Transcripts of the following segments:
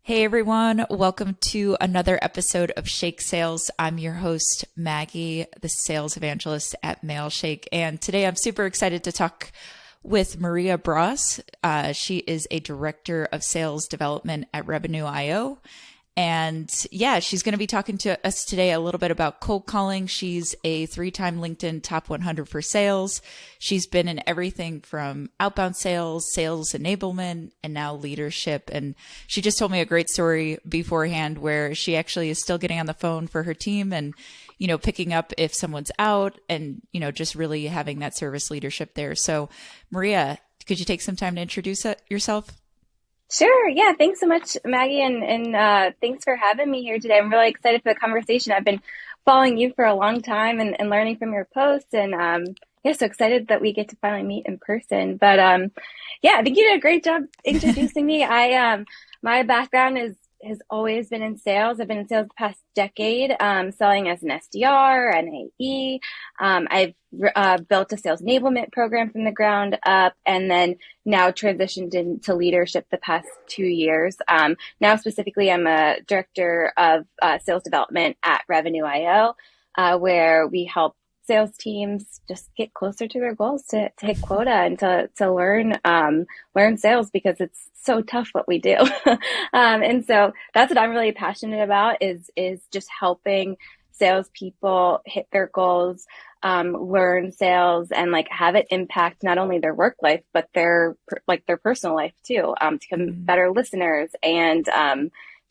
Hey everyone, welcome to another episode of Shake Sales. I'm your host, Maggie, the sales evangelist at Mailshake. And today I'm super excited to talk with Maria Bross. She is a director of sales development at Revenue.io. And yeah, she's going to be talking to us today a little bit about cold calling. She's a 3-time LinkedIn top 100 for sales. She's been in everything from outbound sales, sales enablement, and now leadership. And she just told me a great story beforehand where she actually is still getting on the phone for her team and, picking up if someone's out and, just really having that service leadership there. So Maria, could you take some time to introduce yourself? Sure. Yeah. Thanks so much, Maggie. And thanks for having me here today. I'm really excited for the conversation. I've been following you for a long time and learning from your posts. And so excited that we get to finally meet in person. But I think you did a great job introducing me. My background has always been in sales. I've been in sales the past decade, selling as an SDR, an AE. I've built a sales enablement program from the ground up, and then now transitioned into leadership the past 2 years. Now specifically, I'm a director of sales development at Revenue.io, where we help sales teams just get closer to their goals to hit quota and to learn sales, because it's so tough what we do. And so that's what I'm really passionate about is just helping salespeople hit their goals, learn sales, and have it impact not only their work life, but their personal life too, to become better listeners and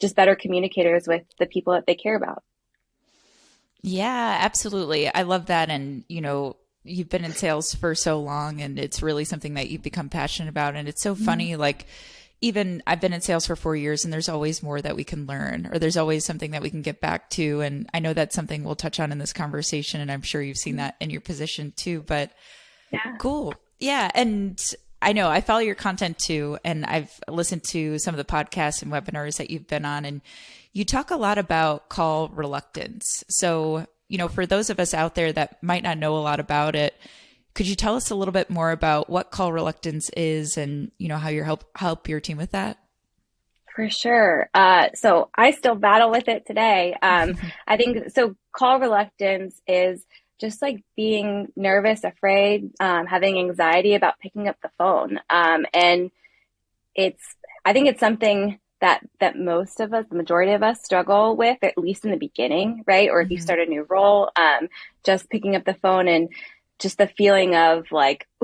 just better communicators with the people that they care about. Yeah, absolutely. I love that. And, you've been in sales for so long and it's really something that you've become passionate about. And it's so funny, even I've been in sales for 4 years and there's always more that we can learn, or there's always something that we can get back to. And I know that's something we'll touch on in this conversation. And I'm sure you've seen that in your position too, but yeah. Cool. Yeah. And I know I follow your content too. And I've listened to some of the podcasts and webinars that you've been on, and you talk a lot about call reluctance. So, for those of us out there that might not know a lot about it, could you tell us a little bit more about what call reluctance is and, how you help your team with that? For sure. So I still battle with it today. I think so. Call reluctance is just being nervous, afraid, having anxiety about picking up the phone. And I think it's something that most of us, the majority of us, struggle with, at least in the beginning, right? Or if you start a new role, just picking up the phone and just the feeling of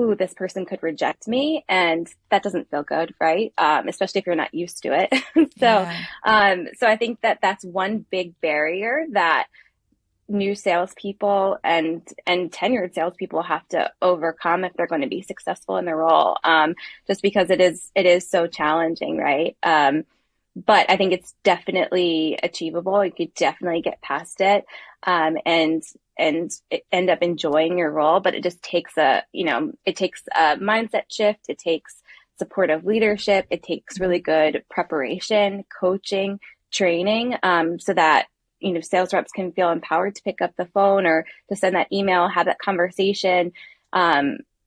ooh, this person could reject me. And that doesn't feel good, right? Especially if you're not used to it. So I think that's one big barrier that new salespeople and tenured salespeople have to overcome if they're going to be successful in their role. Just because it is so challenging, right? But I think it's definitely achievable. You could definitely get past it, and end up enjoying your role. But it just takes a mindset shift. It takes supportive leadership. It takes really good preparation, coaching, training, so that, sales reps can feel empowered to pick up the phone or to send that email, have that conversation,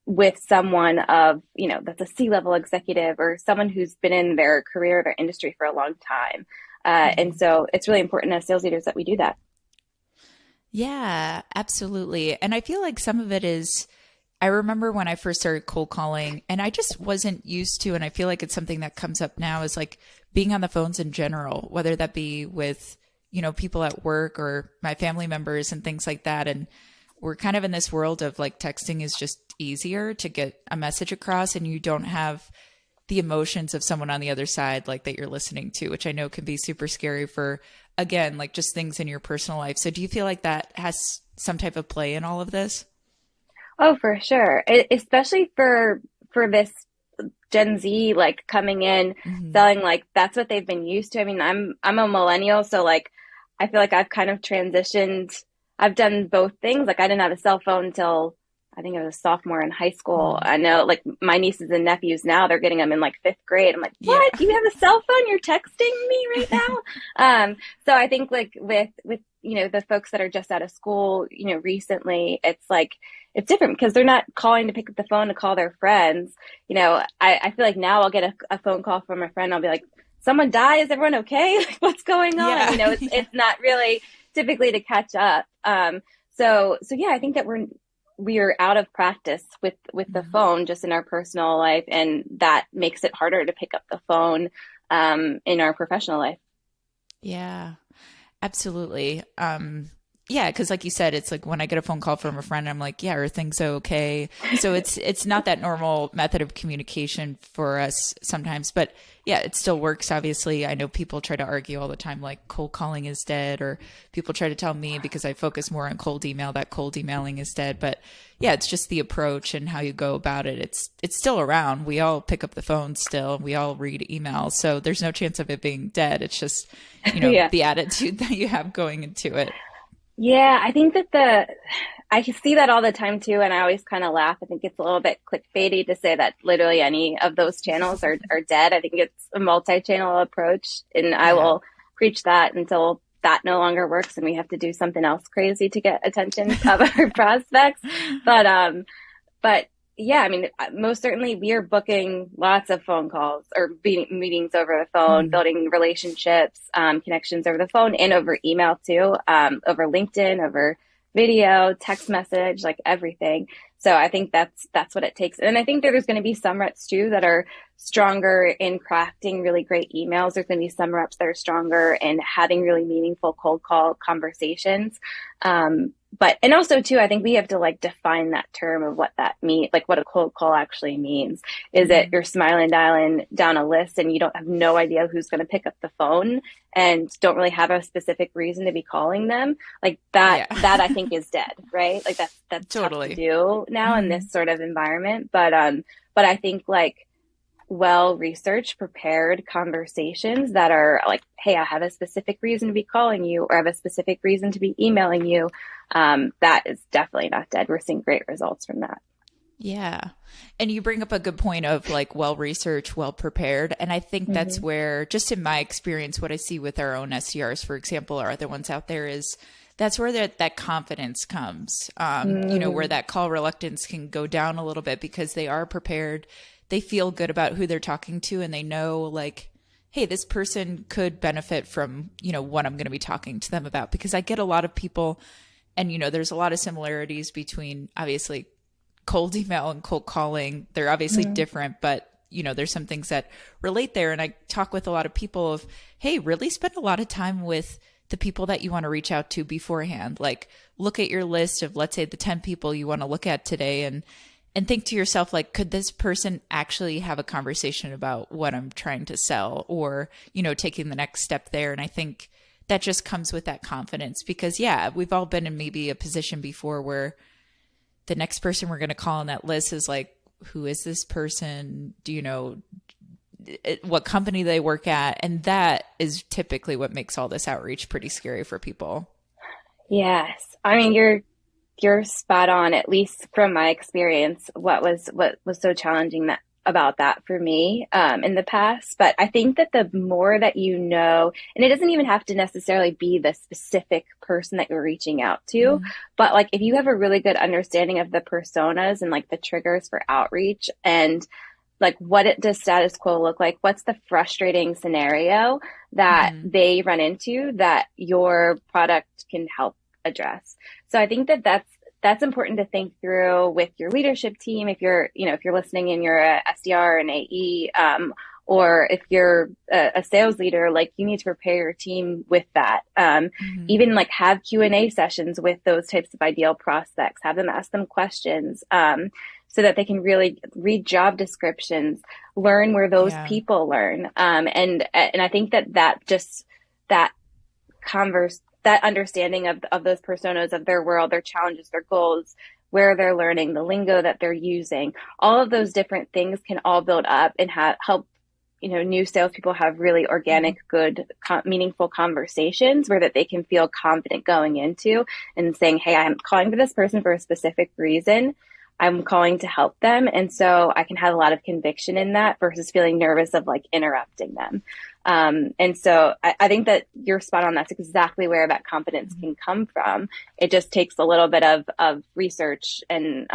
with someone of, that's a C-level executive or someone who's been in their career, their industry for a long time. And so it's really important as sales leaders that we do that. Yeah, absolutely. And I feel like some of it is, I remember when I first started cold calling and I just wasn't used to, and I feel like it's something that comes up now, is being on the phones in general, whether that be with, people at work or my family members and things like that. And we're kind of in this world of texting is just easier to get a message across, and you don't have the emotions of someone on the other side that you're listening to, which I know can be super scary for, again, just things in your personal life. So do you feel like that has some type of play in all of this? Oh, for sure. Especially for this Gen Z, coming in, selling, that's what they've been used to. I mean, I'm a millennial, so I feel like I've kind of transitioned. I've done both things. I didn't have a cell phone until I think I was a sophomore in high school. I know my nieces and nephews now, they're getting them in 5th grade. I'm like, what? Yeah. You have a cell phone? You're texting me right now? So I think with the folks that are just out of school, recently, it's different because they're not calling to pick up the phone to call their friends. I feel like now I'll get a phone call from a friend. I'll be like, someone died. Is everyone okay? Like, what's going on? Yeah. It's not really typically to catch up. So yeah, I think that we are out of practice with the phone just in our personal life, and that makes it harder to pick up the phone in our professional life. Yeah, absolutely. Yeah, because like you said, it's like when I get a phone call from a friend, I'm like, yeah, are things okay? So it's not that normal method of communication for us sometimes, but yeah, it still works. Obviously, I know people try to argue all the time, like cold calling is dead, or people try to tell me because I focus more on cold email that cold emailing is dead. But yeah, it's just the approach and how you go about it. It's still around. We all pick up the phone still. We all read emails, so there's no chance of it being dead. It's just Yeah. the attitude that you have going into it. Yeah, I think that I can see that all the time too, and I always kind of laugh. I think it's a little bit clickbaity to say that literally any of those channels are dead. I think it's a multi-channel approach, and I will preach that until that no longer works and we have to do something else crazy to get attention of our prospects. But yeah, I mean, most certainly we are booking lots of phone calls or meetings over the phone, building relationships, connections over the phone and over email too, over LinkedIn, over video, text message, like everything. So I think that's what it takes. And I think there's going to be some reps too that are stronger in crafting really great emails. There's going to be some reps that are stronger in having really meaningful cold call conversations. And also too, I think we have to like define that term of what that means, like what a cold call actually means. Is it you're smiling, dialing down a list and you don't have no idea who's going to pick up the phone and don't really have a specific reason to be calling them? Like that I think is dead, right? Like that's totally tough to do now in this sort of environment. But I think like well-researched, prepared conversations that are like, hey, I have a specific reason to be calling you or I have a specific reason to be emailing you. That is definitely not dead. We're seeing great results from that. Yeah. And you bring up a good point of like well-researched, well-prepared. And I think that's where, just in my experience, what I see with our own SDRs, for example, or other ones out there is that's where that confidence comes, where that call reluctance can go down a little bit because they are prepared. They feel good about who they're talking to and they know like, hey, this person could benefit from, what I'm going to be talking to them about. Because I get a lot of people and, there's a lot of similarities between obviously cold email and cold calling. They're obviously different, but there's some things that relate there. And I talk with a lot of people of, hey, really spend a lot of time with the people that you want to reach out to beforehand. Like look at your list of, let's say, the 10 people you want to look at today and think to yourself, like, could this person actually have a conversation about what I'm trying to sell or, taking the next step there? And I think that just comes with that confidence because, yeah, we've all been in maybe a position before where the next person we're going to call on that list is like, who is this person? Do you know what company they work at? And that is typically what makes all this outreach pretty scary for people. Yes. I mean, you're spot on, at least from my experience, what was so challenging about that for me in the past. But I think that the more that you know, and it doesn't even have to necessarily be the specific person that you're reaching out to, but like if you have a really good understanding of the personas and like the triggers for outreach and like what does status quo look like? What's the frustrating scenario that they run into that your product can help address? So I think that that's important to think through with your leadership team. If you're listening and you're a SDR and AE, or if you're a sales leader, like you need to prepare your team with that. Even like have Q&A sessions with those types of ideal prospects, have them ask them questions, so that they can really read job descriptions, learn where those people learn. And I think that understanding of those personas, of their world, their challenges, their goals, where they're learning, the lingo that they're using, all of those different things can all build up and help new salespeople have really organic, good, meaningful conversations where that they can feel confident going into and saying, hey, I'm calling for this person for a specific reason. I'm calling to help them. And so I can have a lot of conviction in that versus feeling nervous of like interrupting them. And so I think that you're spot on. That's exactly where that confidence can come from. It just takes a little bit of research and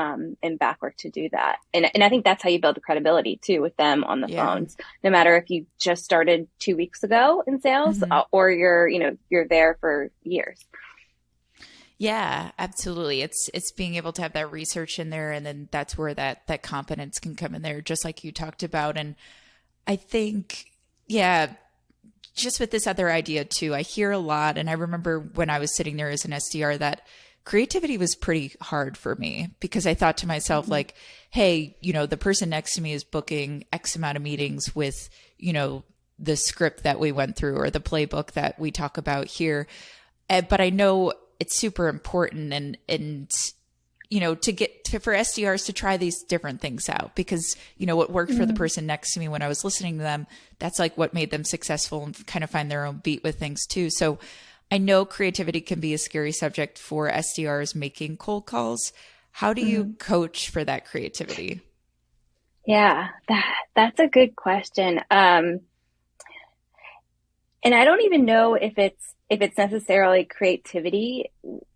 back work to do that. And I think that's how you build the credibility too with them on the phones, no matter if you just started 2 weeks ago in sales or you're there for years. Yeah, absolutely. It's being able to have that research in there, and then that's where that confidence can come in there, just like you talked about. And I think, yeah, just with this other idea too, I hear a lot, and I remember when I was sitting there as an SDR that creativity was pretty hard for me because I thought to myself like, hey, the person next to me is booking X amount of meetings with, the script that we went through or the playbook that we talk about here. But I know it's super important and for SDRs to try these different things out because, what worked for the person next to me when I was listening to them, that's like what made them successful and kind of find their own beat with things too. So I know creativity can be a scary subject for SDRs making cold calls. How do you coach for that creativity? Yeah, that's a good question. And I don't even know if it's necessarily creativity.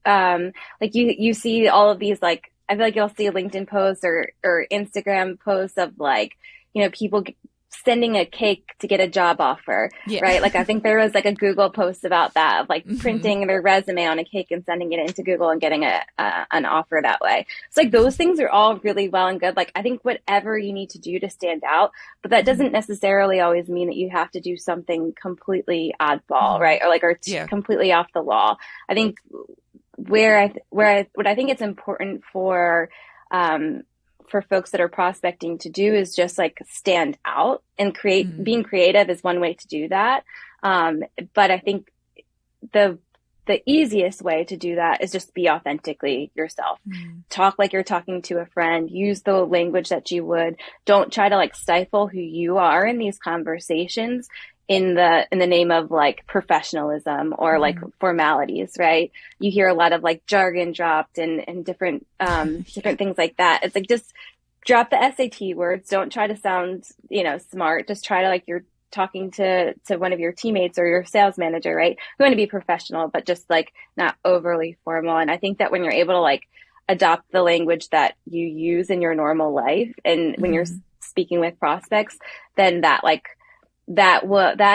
Like you see all of these, like, I feel like you'll see LinkedIn posts or Instagram posts of like, people sending a cake to get a job offer, right? Like I think there was like a Google post about that of like printing their resume on a cake and sending it into Google and getting an offer that way. So like those things are all really well and good. Like I think whatever you need to do to stand out, but that doesn't necessarily always mean that you have to do something completely oddball, right? Or completely off the wall. I think what I think it's important for folks that are prospecting to do is just like stand out and create. Being creative is one way to do that. But I think the easiest way to do that is just be authentically yourself. Talk like you're talking to a friend, use the language that you would. Don't try to like stifle who you are in these conversations in the name of like professionalism or like formalities, right? You hear a lot of like jargon dropped and different things like that. It's like, just drop the SAT words. Don't try to sound, smart. Just try to like you're talking to one of your teammates or your sales manager, right? You want to be professional, but just like not overly formal. And I think that when you're able to like adopt the language that you use in your normal life and when you're speaking with prospects, then that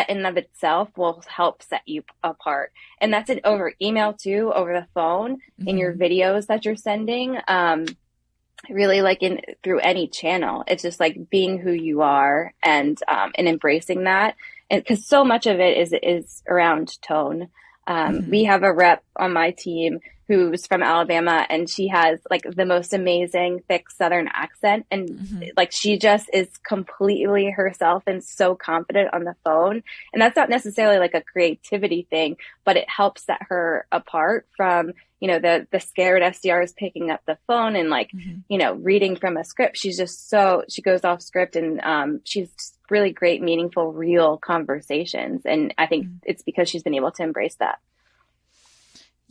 in and of itself will help set you apart. And that's it over email too, over the phone, in your videos that you're sending, really like through any channel. It's just like being who you are and embracing that. And cause so much of it is around tone. We have a rep on my team who's from Alabama, and she has like the most amazing thick Southern accent. And like, she just is completely herself and so confident on the phone. And that's not necessarily like a creativity thing, but it helps set her apart from, the scared SDRs picking up the phone and like, reading from a script. She goes off script and she's really great, meaningful, real conversations. And I think it's because she's been able to embrace that.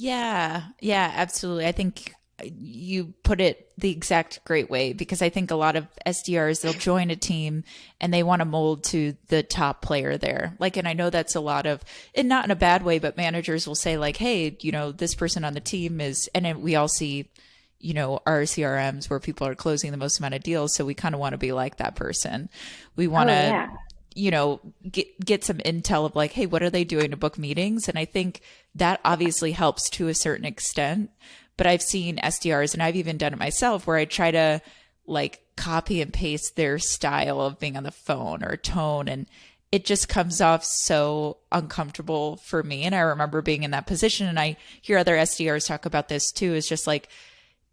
Yeah, absolutely. I think you put it the exact great way because I think a lot of SDRs, they'll join a team and they want to mold to the top player there. Like, and I know that's a lot of, and not in a bad way, but managers will say like, hey, this person on the team is, and then we all see, our CRMs where people are closing the most amount of deals. So we kind of want to be like that person. We want to, get some intel of like, hey, what are they doing to book meetings? And I think that obviously helps to a certain extent, but I've seen SDRs, and I've even done it myself, where I try to like copy and paste their style of being on the phone or tone, and it just comes off so uncomfortable for me. And I remember being in that position, and I hear other SDRs talk about this too. It's just like,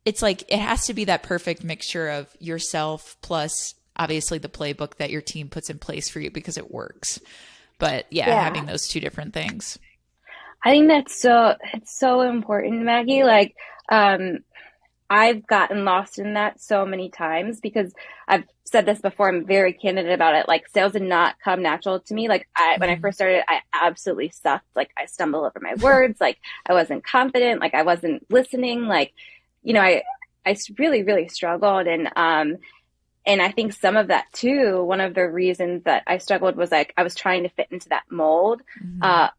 it's like, it has to be that perfect mixture of yourself plus obviously the playbook that your team puts in place for you because it works. But having those two different things. I think it's so important, Maggie. Like, I've gotten lost in that so many times because I've said this before. I'm very candid about it. Like, sales did not come natural to me. Like, when I first started, I absolutely sucked. Like, I stumbled over my words. Like, I wasn't confident. Like, I wasn't listening. Like, I really, really struggled. And I think some of that too, one of the reasons that I struggled was like I was trying to fit into that mold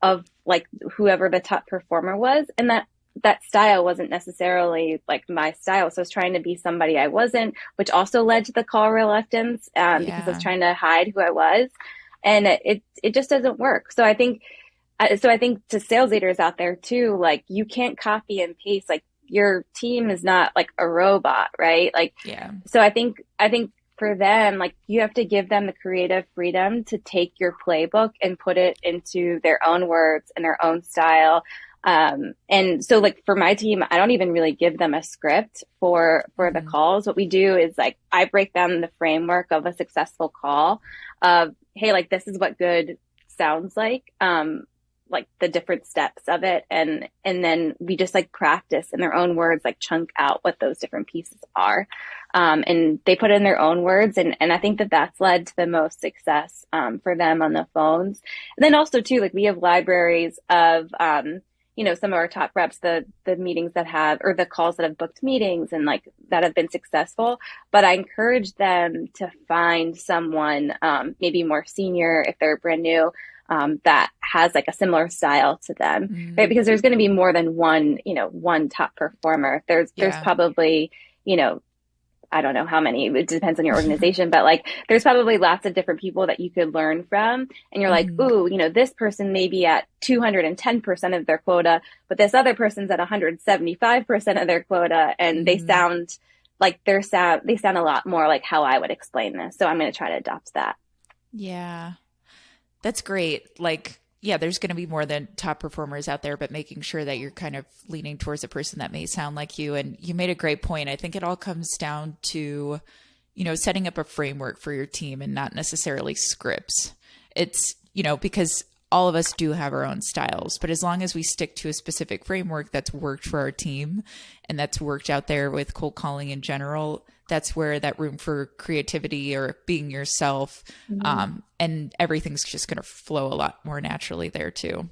of like whoever the top performer was, and that style wasn't necessarily like my style. So I was trying to be somebody I wasn't, which also led to the call reluctance because I was trying to hide who I was, and it just doesn't work. So I think to sales leaders out there too, like you can't copy and paste. Like your team is not like a robot, right? Like, so I think for them, like you have to give them the creative freedom to take your playbook and put it into their own words and their own style. And so like for my team, I don't even really give them a script for the calls. What we do is like, I break down the framework of a successful call of, hey, like this is what good sounds like the different steps of it. And then we just like practice in their own words, like chunk out what those different pieces are. And they put it in their own words. And I think that that's led to the most success, for them on the phones. And then also too, like we have libraries of, some of our top reps, the meetings that have, or the calls that have booked meetings and like that have been successful. But I encourage them to find someone, maybe more senior if they're brand new, that has like a similar style to them, right? Because there's going to be more than one top performer. There's probably, I don't know how many, it depends on your organization, but like there's probably lots of different people that you could learn from. And you're like, ooh, this person may be at 210% of their quota, but this other person's at 175% of their quota. And they sound like they sound a lot more like how I would explain this. So I'm going to try to adopt that. Yeah. That's great. Like, yeah, there's going to be more than top performers out there, but making sure that you're kind of leaning towards a person that may sound like you. And you made a great point. I think it all comes down to, setting up a framework for your team and not necessarily scripts. It's, because all of us do have our own styles, but as long as we stick to a specific framework that's worked for our team and that's worked out there with cold calling in general, that's where that room for creativity or being yourself, and everything's just going to flow a lot more naturally there too.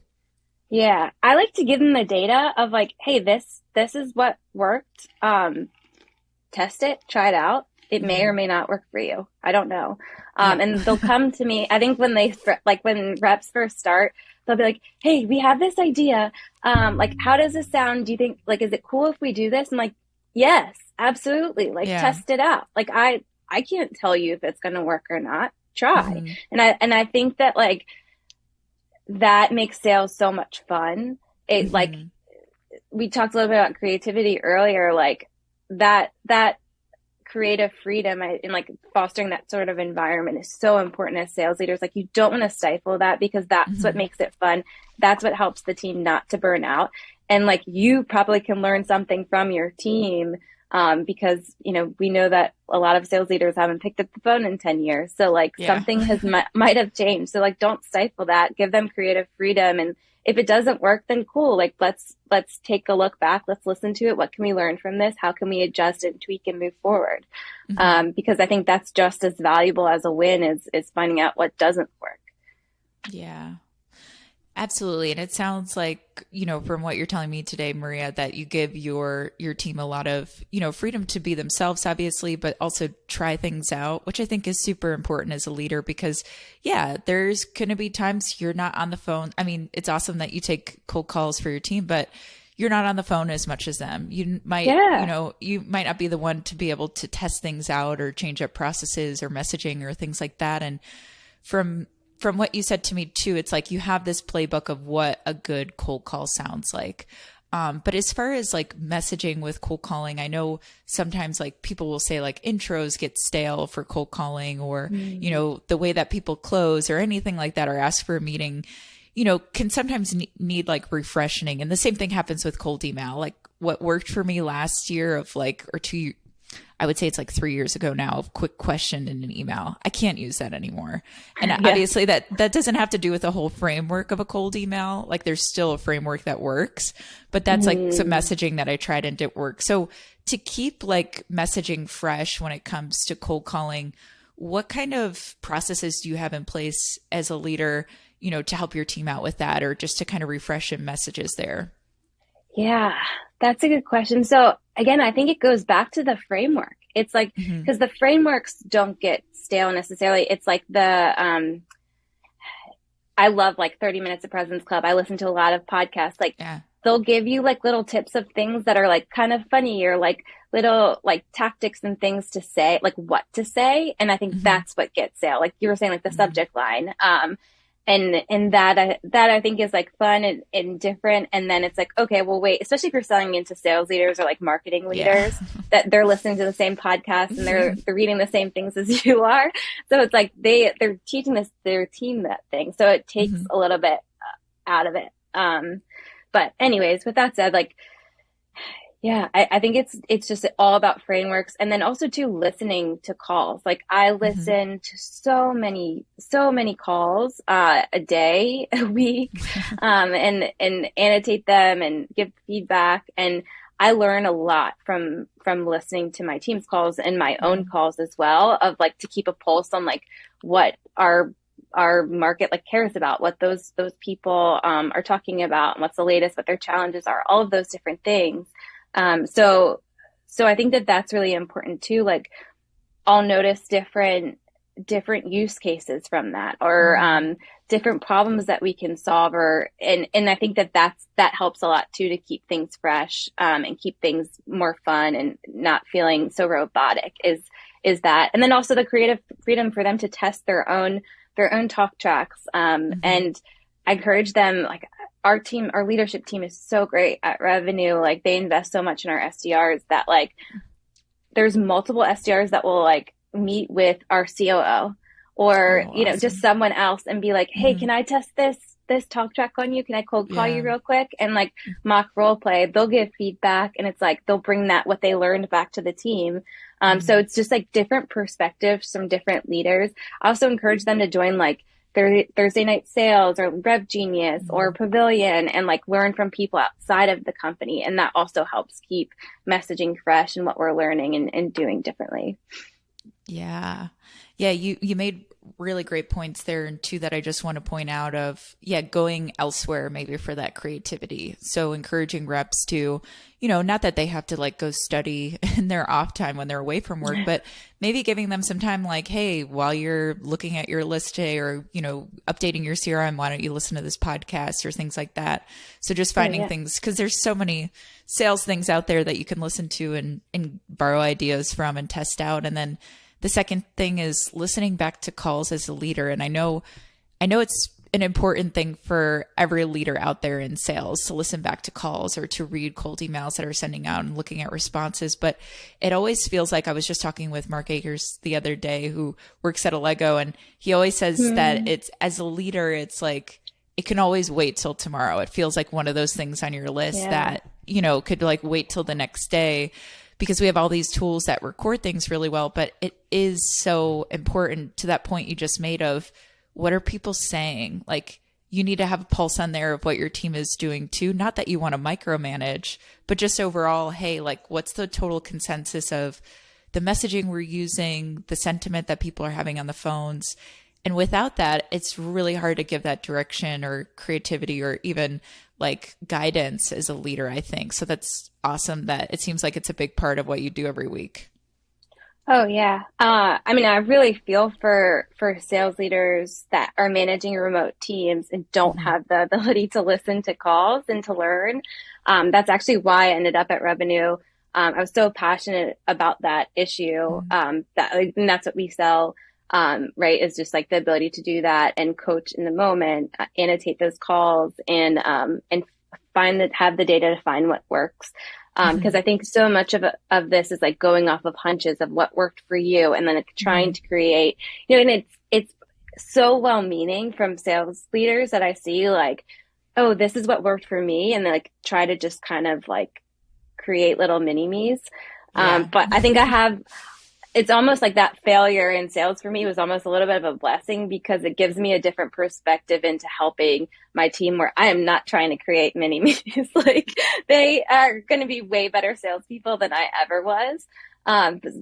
Yeah. I like to give them the data of like, hey, this is what worked. Test it, try it out. It may or may not work for you. I don't know. And they'll come to me. I think when when reps first start, they'll be like, hey, we have this idea. Like, how does this sound? Do you think, like, is it cool if we do this? I'm like, yes, absolutely. Like, test it out. Like, I can't tell you if it's going to work or not. Try. And I think that like, that makes sales so much fun. It like, we talked a little bit about creativity earlier, like that creative freedom and like fostering that sort of environment is so important as sales leaders. Like you don't want to stifle that because that's what makes it fun. That's what helps the team not to burn out. And like you probably can learn something from your team because, we know that a lot of sales leaders haven't picked up the phone in 10 years. So like something might have changed. So like, don't stifle that, give them creative freedom. And if it doesn't work, then cool. Like, let's take a look back. Let's listen to it. What can we learn from this? How can we adjust and tweak and move forward? Because I think that's just as valuable as a win is finding out what doesn't work. Yeah. Absolutely. And it sounds like, from what you're telling me today, Maria, that you give your team a lot of, freedom to be themselves, obviously, but also try things out, which I think is super important as a leader because, there's going to be times you're not on the phone. I mean, it's awesome that you take cold calls for your team, but you're not on the phone as much as them. You might, you might not be the one to be able to test things out or change up processes or messaging or things like that. And from what you said to me too, it's like you have this playbook of what a good cold call sounds like. But as far as like messaging with cold calling, I know sometimes like people will say like intros get stale for cold calling or, the way that people close or anything like that or ask for a meeting, can sometimes need like refreshing. And the same thing happens with cold email. Like what worked for me last year of like, or 2 I would say it's like 3 years ago now of quick question in an email. I can't use that anymore. And obviously that doesn't have to do with the whole framework of a cold email. Like there's still a framework that works, but that's like some messaging that I tried and didn't work. So to keep like messaging fresh when it comes to cold calling, what kind of processes do you have in place as a leader, to help your team out with that or just to kind of refresh some messages there? Yeah, that's a good question. So again, I think it goes back to the framework. It's like, because the frameworks don't get stale necessarily. It's like I love like 30 Minutes of President's Club. I listen to a lot of podcasts. Like they'll give you like little tips of things that are like kind of funny, or like little like tactics and things to say, like what to say. And I think that's what gets sale. Like you were saying, like the subject line. And that I think is like fun and different. And then it's like, okay, well, wait, especially if you're selling into sales leaders or like marketing leaders, that they're listening to the same podcast and they're reading the same things as you are. So it's like they're teaching their team that thing. So it takes a little bit out of it. But anyways, with that said, like, yeah, I think it's just all about frameworks. And then also too, listening to calls. Like I listen to so many calls, a day, a week, and annotate them and give feedback. And I learn a lot from listening to my team's calls and my own calls as well, of like to keep a pulse on like what our market like cares about, what those people are talking about, and what's the latest, what their challenges are, all of those different things. So I think that that's really important too. Like I'll notice different use cases from that, or, different problems that we can solve, and I think that helps a lot too, to keep things fresh, and keep things more fun and not feeling so robotic is that. And then also the creative freedom for them to test their own talk tracks. And I encourage them, like, our leadership team is so great at revenue. Like they invest so much in our SDRs that like there's multiple SDRs that will like meet with our COO or, awesome. Just someone else and be like, hey, can I test this talk track on you? Can I cold call you real quick? And like mock role play, they'll give feedback, and it's like, they'll bring what they learned back to the team. So it's just like different perspectives from different leaders. I also encourage them to join like Thursday night sales or Rev Genius or Pavilion, and like learn from people outside of the company. And that also helps keep messaging fresh and what we're learning and doing differently. Yeah. Yeah. You made really great points there, and two that I just want to point out of, going elsewhere maybe for that creativity. So encouraging reps to, not that they have to like go study in their off time when they're away from work, but maybe giving them some time, like, hey, while you're looking at your list today, or, updating your CRM, why don't you listen to this podcast or things like that? So just finding things, because there's so many sales things out there that you can listen to and borrow ideas from and test out. And then the second thing is listening back to calls as a leader. And I know it's an important thing for every leader out there in sales to listen back to calls or to read cold emails that are sending out and looking at responses. But it always feels like, I was just talking with Mark Akers the other day, who works at a Lego, and he always says that it's, as a leader, it's like, it can always wait till tomorrow. It feels like one of those things on your list that, could like wait till the next day, because we have all these tools that record things really well. But it is so important, to that point you just made of, what are people saying? Like, you need to have a pulse on there of what your team is doing too. Not that you want to micromanage, but just overall, hey, like, what's the total consensus of the messaging we're using, the sentiment that people are having on the phones? And without that, it's really hard to give that direction or creativity or even like guidance as a leader, I think. So that's awesome that it seems like it's a big part of what you do every week. Oh, yeah. I mean, I really feel for sales leaders that are managing remote teams and don't have the ability to listen to calls and to learn. That's actually why I ended up at Revenue. I was so passionate about that issue, and that's what we sell, right? Is just like the ability to do that and coach in the moment, annotate those calls, and have the data to find what works. Because I think so much of this is like going off of hunches of what worked for you, and then trying to create, and it's so well-meaning from sales leaders that I see like, oh, this is what worked for me, and they like try to just kind of like create little mini-me's. But I think it's almost like that failure in sales for me was almost a little bit of a blessing, because it gives me a different perspective into helping my team, where I am not trying to create mini-me's. Like, they are going to be way better salespeople than I ever was.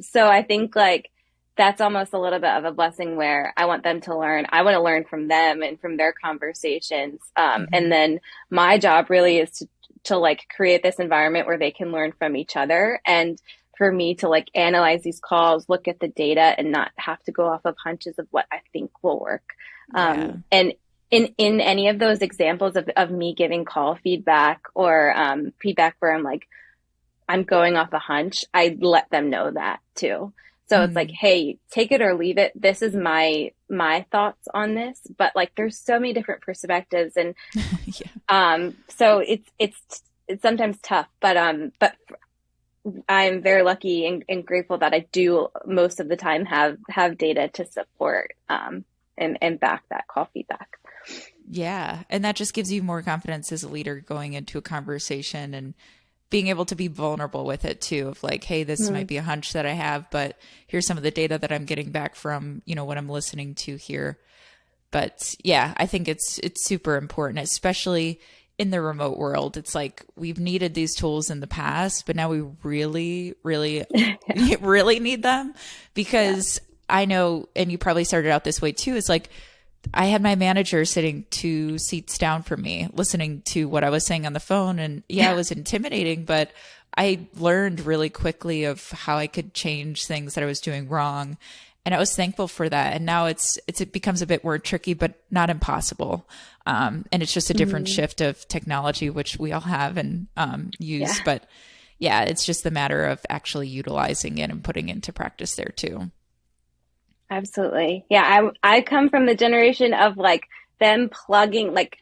So I think like that's almost a little bit of a blessing, where I want them to learn. I want to learn from them and from their conversations. And then my job really is to like create this environment where they can learn from each other and for me to like analyze these calls, look at the data, and not have to go off of hunches of what I think will work. Yeah. And in any of those examples of me giving call feedback or feedback where I'm going off a hunch, I let them know that too. So it's like, hey, take it or leave it. This is my thoughts on this, but like there's so many different perspectives, and so it's sometimes tough, but I'm very lucky and grateful that I do most of the time have data to support and back that call feedback. Yeah. And that just gives you more confidence as a leader going into a conversation and being able to be vulnerable with it too, of like, hey, this might be a hunch that I have, but here's some of the data that I'm getting back from, what I'm listening to here. But yeah, I think it's super important, especially in the remote world. It's like we've needed these tools in the past, but now we really, really, really need them, because I know, and you probably started out this way too, it's like I had my manager sitting 2 seats down from me, listening to what I was saying on the phone. And it was intimidating, but I learned really quickly of how I could change things that I was doing wrong. And I was thankful for that. And now it becomes a bit more tricky, but not impossible. And it's just a different shift of technology, which we all have and use. But yeah, it's just the matter of actually utilizing it and putting into practice there too. Absolutely. Yeah. I come from the generation of like them plugging, like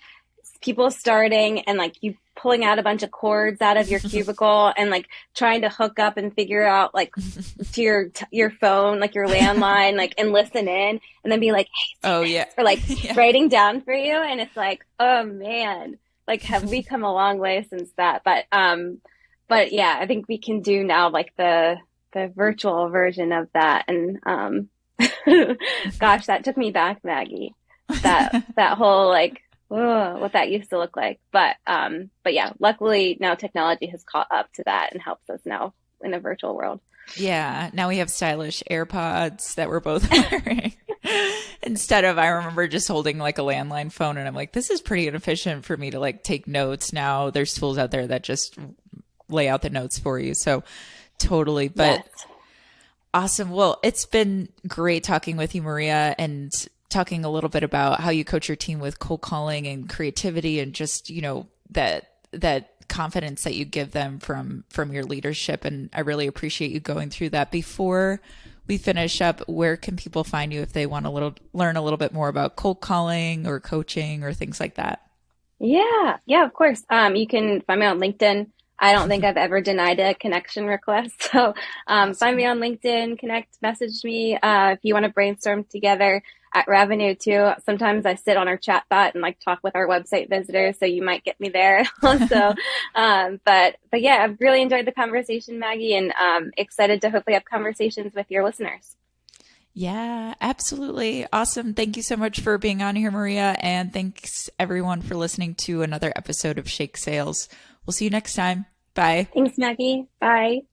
people starting and like you pulling out a bunch of cords out of your cubicle and like trying to hook up and figure out like to your phone, like your landline, like, and listen in and then be like, hey, or like writing down for you. And it's like, oh man, like have we come a long way since that? But yeah, I think we can do now like the virtual version of that. And, gosh, that took me back, Maggie. That whole like, what that used to look like. But yeah, luckily now technology has caught up to that and helps us now in a virtual world. Yeah. Now we have stylish AirPods that we're both wearing. Instead of, I remember just holding like a landline phone and I'm like, this is pretty inefficient for me to like take notes. Now there's tools out there that just lay out the notes for you. So totally. But awesome. Well, it's been great talking with you, Maria, and talking a little bit about how you coach your team with cold calling and creativity and just, that confidence that you give them from your leadership. And I really appreciate you going through that. Before we finish up, where can people find you if they want to learn a little bit more about cold calling or coaching or things like that? Yeah, of course. You can find me on LinkedIn. I don't think I've ever denied a connection request. So find me on LinkedIn, message me if you want to brainstorm together at Revenue too. Sometimes I sit on our chat bot and like talk with our website visitors. So you might get me there also. But yeah, I've really enjoyed the conversation, Maggie, and excited to hopefully have conversations with your listeners. Yeah, absolutely. Awesome. Thank you so much for being on here, Maria. And thanks everyone for listening to another episode of Shake Sales. We'll see you next time. Bye. Thanks, Maggie. Bye.